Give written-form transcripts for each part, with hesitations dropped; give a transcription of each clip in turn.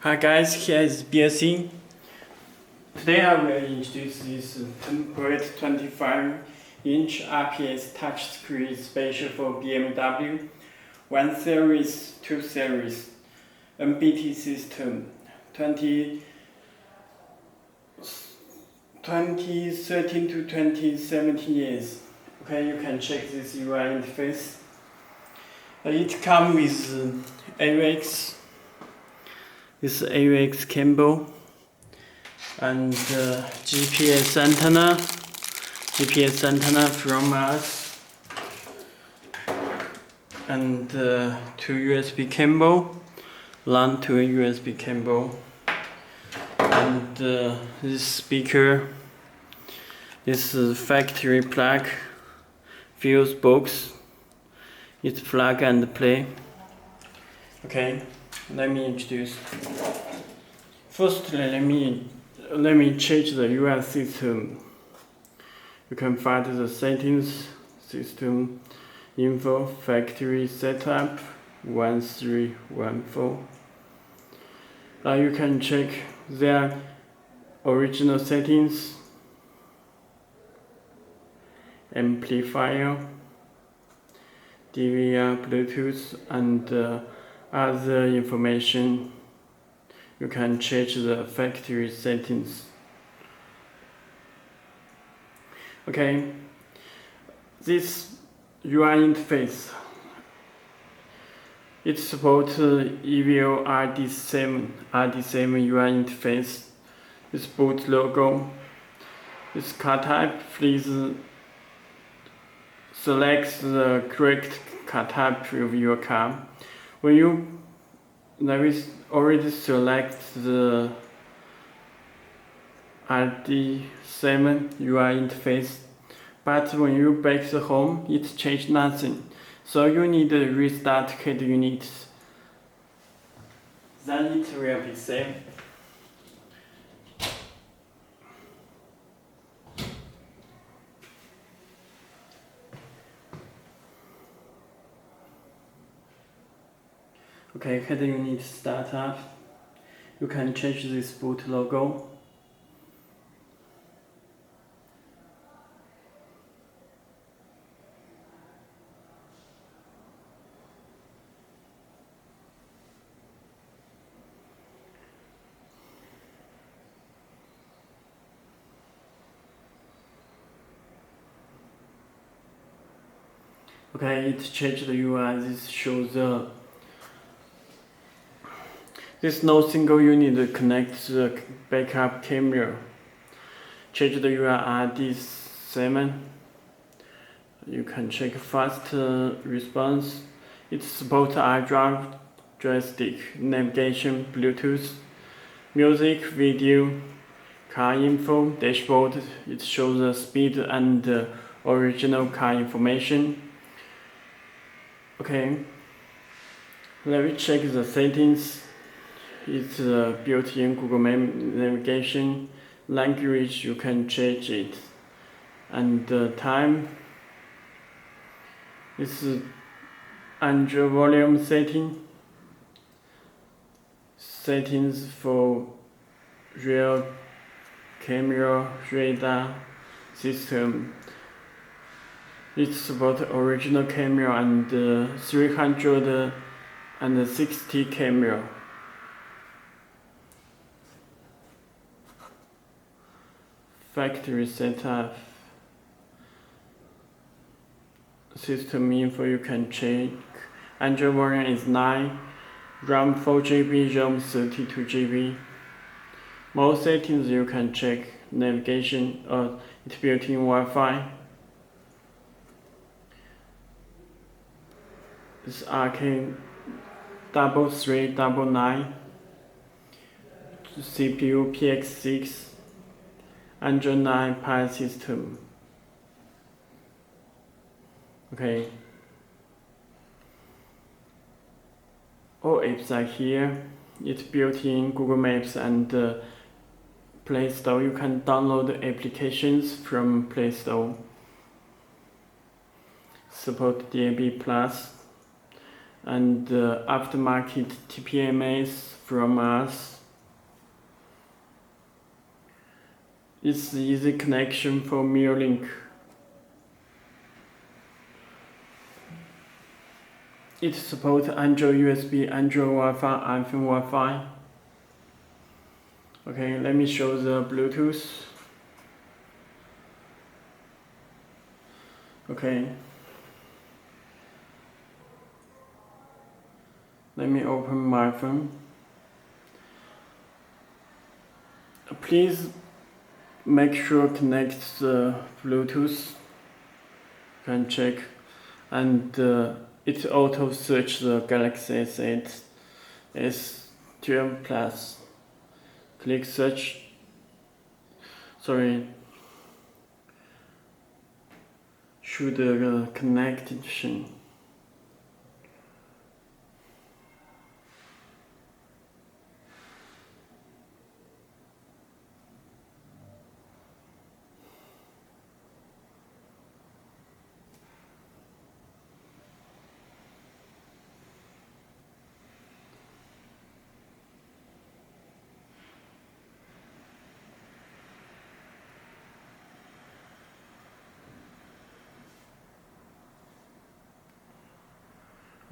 Hi guys, here is Belsee. Today I will introduce this tempered 25-inch IPS touchscreen special for BMW 1 Series, 2 Series NBT system 2013 to 2017 years. Okay, you can check this UI interface. It comes with AUX. This AUX cable and GPS antenna from us, and 2 USB cable, LAN to a USB cable, and this speaker. This is factory plug fuse box. It's plug and play. Okay, let me introduce. Firstly, let me change the UI system. You can find the settings, system info, factory setup 1314. You can check their original settings, amplifier, DVR, Bluetooth, and other information. You can change the factory settings. Okay, this UI interface, it supports EVO RD7 UI interface. This boot logo. This car type, please select the correct car type of your car. When you already select the RD7 UI interface, but when you back the home, it changed nothing. So you need to restart head unit. Then it will be saved. Okay, head unit start up. You can change this boot logo. Okay, it changed the UI. This shows the There's no single unit that connects the backup camera. Change the URD7. You can check fast response. It supports iDrive, joystick, navigation, Bluetooth, music, video, car info, dashboard. It shows the speed and original car information. Okay, let me check the settings. It's built-in Google Map navigation. Language, you can change it. And time. It's Android volume setting. Settings for rear camera, radar system. It supports original camera and 360 camera. Factory setup. System info, you can check. Android version is 9, RAM 4GB, ROM 32GB. More settings you can check. Navigation, it's built-in Wi-Fi. It's RK3399. CPU PX6. Android 9 Pie system. Okay. All apps are here. It's built in Google Maps and Play Store. You can download applications from Play Store. Support DAB+. and aftermarket TPMS from us. It's the easy connection for Mirrorlink. It supports Android USB, Android Wi-Fi, iPhone Wi-Fi. Okay, let me show the Bluetooth. Okay. Let me open my phone. Please make sure connect the Bluetooth. You can check, and it auto search the Galaxy S8 S12 Plus. Click search. Sorry. Show the connection.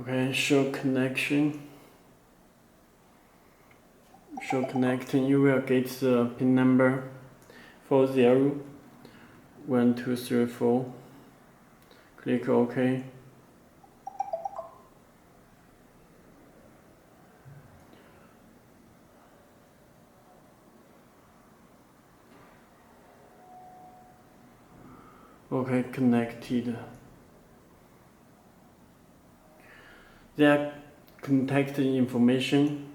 Okay, show connection. Show connecting. You will get the pin number 401234. Click OK. Okay, connected. Their contact information.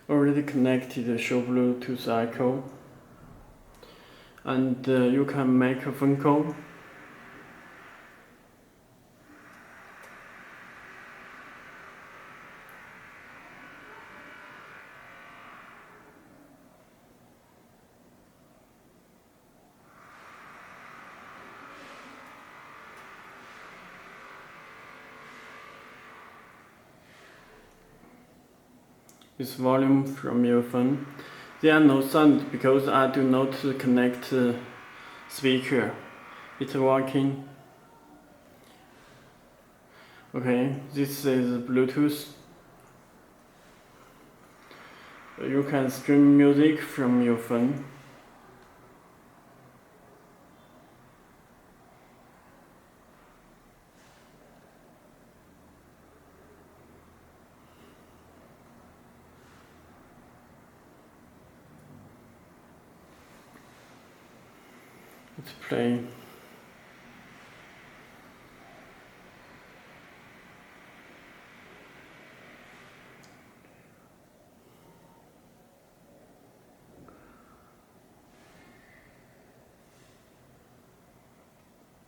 Already connected, show Bluetooth icon. And you can make a phone call. This volume from your phone. There are no sound because I do not connect speaker. It's working. Okay, this is Bluetooth. You can stream music from your phone. Let's play.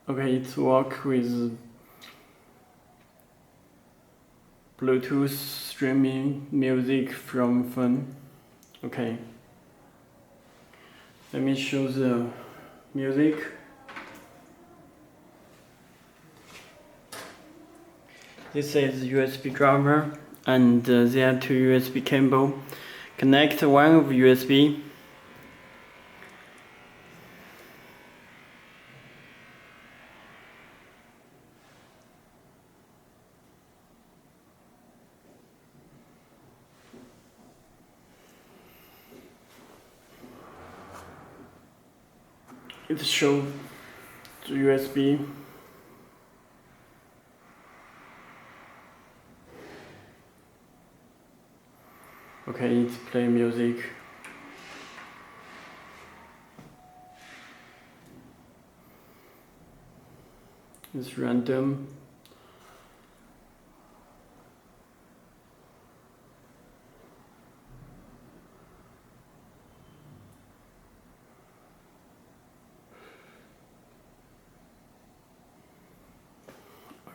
Okay, it works with Bluetooth streaming music from phone. Okay. Let me show the music. This is USB driver, and there are two USB cable. Connect one of USB. It shows the USB. Okay, it's play music. It's random.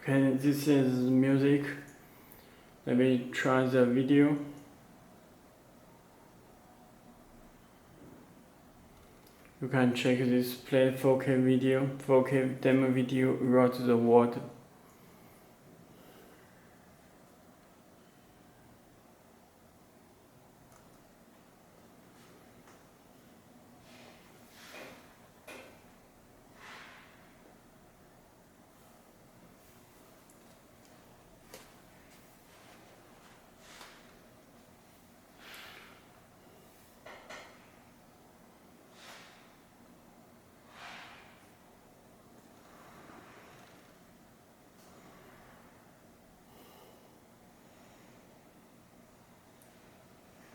Okay, this is music. Let me try the video. You can check this, play 4K video, 4K demo video without the word.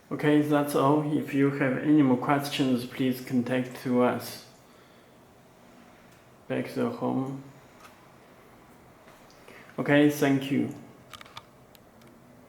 Okay, that's all. If you have any more questions, please contact to us. Back to home. Okay, thank you.